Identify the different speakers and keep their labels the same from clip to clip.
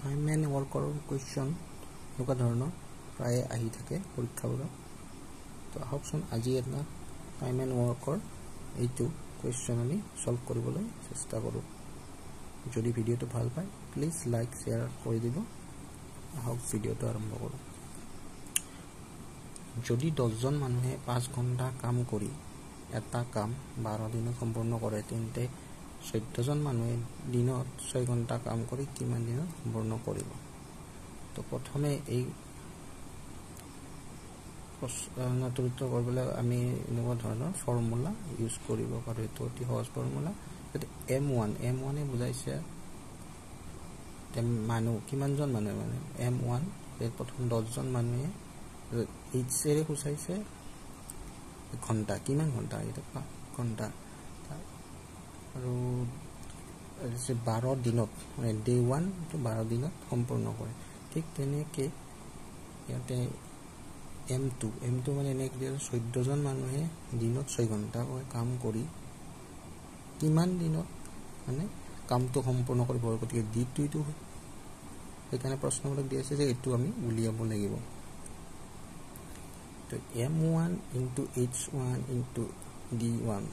Speaker 1: Time and ৱৰ্কৰ question এনেকুৱা ধৰণৰ প্ৰায়ে আহি থাকে পৰীক্ষাবোৰত। তো আহকচোন আজি এটা টাইম এণ্ড ৱৰ্কৰ এইটো কুৱেশ্যন আমি সলভ কৰিবলৈ চেষ্টা কৰোঁ। যদি ভিডিঅ'টো ভাল পায় প্লিজ লাইক শ্বেয়াৰ কৰি দিব। আহক ভিডিঅ'টো আৰম্ভ কৰোঁ। যদি 10জন মানুহে 5 ঘণ্টা কাম কৰি এটা কাম 12 দিনত সম্পূৰ্ণ কৰে, তেন্তে 14জন মানুহে দিনত 6 ঘণ্টা কাম কৰি কিমান দিনত সম্পূৰ্ণ কৰিব? তো প্ৰথমে এই প্ৰশ্নটোৰ উত্তৰ কৰিবলৈ আমি এনেকুৱা ধৰণৰ ফৰ্মুলা ইউজ কৰিব পাৰোঁ। এইটো অতি সহজ ফৰ্মুলা। যদি M1 বুজাইছে মানুহ, কিমানজন মানুহে মানে M1 প্ৰথম 10জন মানুহে এইচেৰে সূচাইছে ঘণ্টা, কিমান ঘণ্টা, এইটো ঘণ্টা, আৰু 12 দিনত মানে ডে 1 to 12 দিনত সম্পূৰ্ণ কৰে। ঠিক তেনেকৈ ইয়াতে M2 মানে এনেকৈ 14জন মানুহে দিনত 6 ঘণ্টা কাম কৰি কিমান দিনত মানে কামটো সম্পূৰ্ণ কৰিব। গতিকে D2 এইটো সেইকাৰণে প্ৰশ্নবিলাক দি আছে যে এইটো আমি উলিয়াব লাগিব। তো M1 into H1 into D1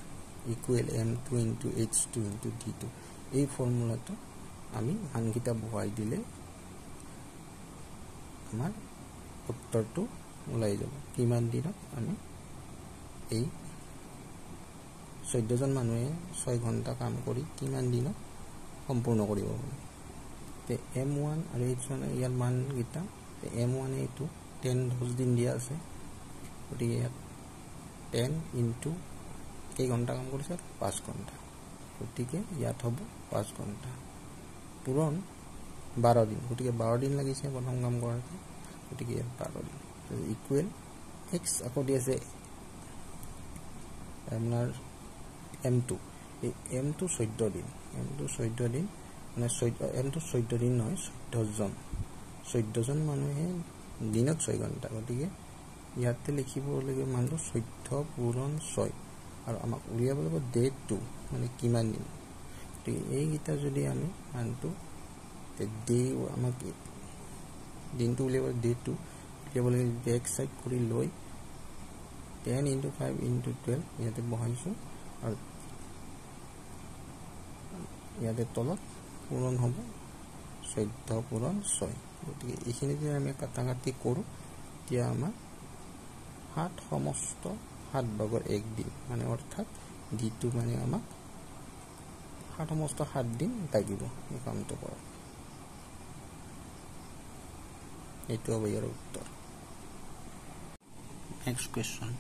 Speaker 1: equal M2 into H2 into D2। এই ফৰ্মুলাটো আমি মানকেইটা বহাই দিলে আমাৰ উত্তৰটো ওলাই যাব। কিমান দিনত আমি এই 14জন মানুহে 6 ঘণ্টা কাম কৰি কিমান দিনত সম্পূৰ্ণ কৰিব। M1 আৰু H1 ইয়াৰ মানকেইটা M1 এইটো 10 দিন দিয়া আছে। গতিকে ইয়াত 10 into কেই ঘণ্টা কাম কৰিছে 5 ঘণ্টা। গতিকে ইয়াত হ'ব 5 ঘণ্টা পূৰণ 12 দিন। গতিকে 12 দিন লাগিছে প্ৰথম কাম কৰাতে। গতিকে ইয়াত 12 দিন ইকুৱেল X আকৌ দি আছে আপোনাৰ M2। এই M2 14 দিন, M2 14 দিন মানে M2 14 দিন নহয় 14জন মানুহে দিনত 6 ঘণ্টা। গতিকে ইয়াতে লিখিব লাগিব মানটো 14 পূৰণ 6 আৰু আমাক উলিয়াব লাগিব ডে 2 মানে কিমান দিন। গতিকে এইকেইটা যদি আমি মানটো ডে আমাক দিনটো উলিয়াব ডে 2 উলিয়াব লাগিব। বেক চাইড কৰি লৈ 10 into 5 into 12 ইয়াতে বহাইছোঁ আৰু ইয়াতে তলত পূৰণ হ'ব 14 পূৰণ 6। গতিকে এইখিনি যদি আমি কাটাকাটি কৰোঁ তেতিয়া আমাৰ 7 সমস্ত 7 ভাগৰ 1 দিন মানে অৰ্থাৎ D2 মানে আমাক 7 সমস্ত 7 দিন লাগিব এই কামটো কৰা। এইটো হ'ব ইয়াৰ উত্তৰ। Next question.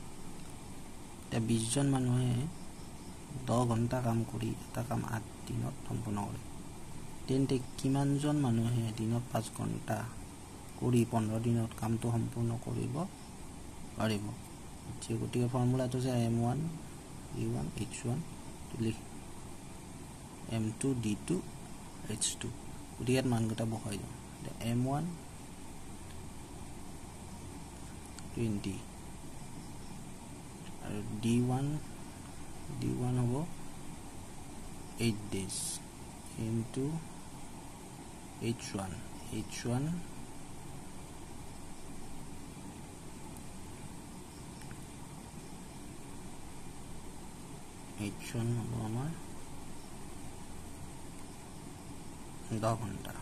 Speaker 1: এতিয়া 20জন মানুহে 10 ঘণ্টা কাম কৰি এটা কাম 8 দিনত সম্পূৰ্ণ কৰে, তেন্তে কিমানজন মানুহে দিনত 5 ঘণ্টা কৰি 15 দিনত কামটো সম্পূৰ্ণ কৰিব পাৰিব? গতিকে ফৰ্মুলাটো যে M1 D1 H1 M2 D2 H2। গতিকে ইয়াত মানকেইটা বহাই দিওঁ। M1 20 আৰু D1 হ'ব 8 days into H1 হ'ব আমাৰ 10 ঘণ্টা।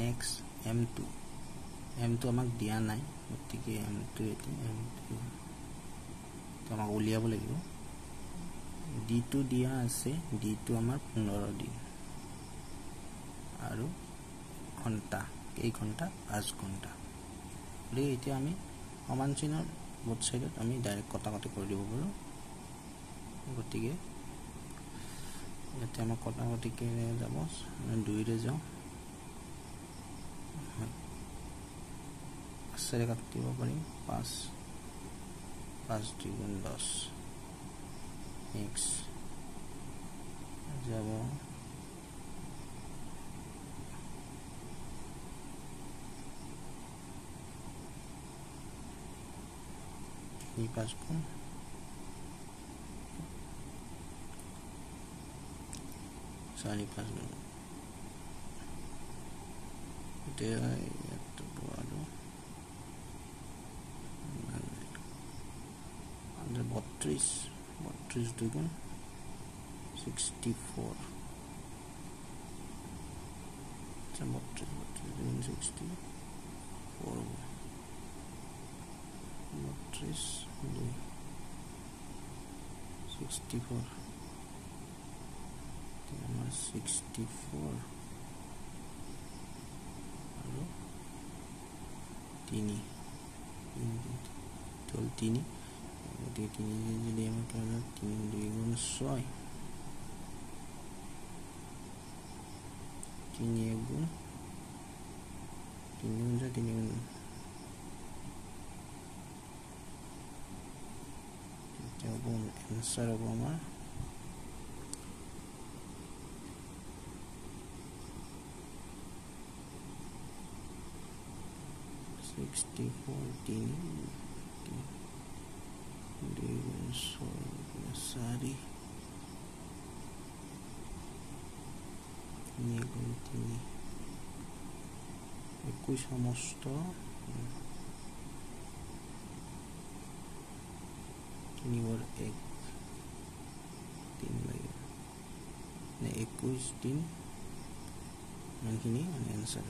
Speaker 1: নেক্সট M2 আমাক দিয়া নাই, গতিকে M2 আমাক উলিয়াব লাগিব। D2 দিয়া আছে, D2 আমাৰ 15 দিন আৰু ঘণ্টা কেই ঘণ্টা 5 ঘণ্টা। গতিকে এতিয়া আমি সমান চিনৰ বোথ চাইডত আমি ডাইৰেক্ট কটাকটি কৰি দিব পাৰোঁ। গতিকে ইয়াতে আমাক কটাকটিকে যাব 2ৰে যাওঁ, 5ৰে কাটিব পাৰিম। 5 2 গুণ 10 নেক্সট যাব 5 গুণ 4 5 এতিয়া ইয়াত বড় 32 দুগুণ 64 32 দুগুণ 64 32 64 64 আৰু 3 total 3 গতি 3 যদি আমি কৰো 3 2 গুণ 6 3 1 গুণ 3 গুণ 3 গুণ এতিয়া গুণ এনসার হ'ব আমাৰ 64 3 2 4 21 সমস্ত 3 और 1 3 লাগে না 21 3 মানখিনি আনসার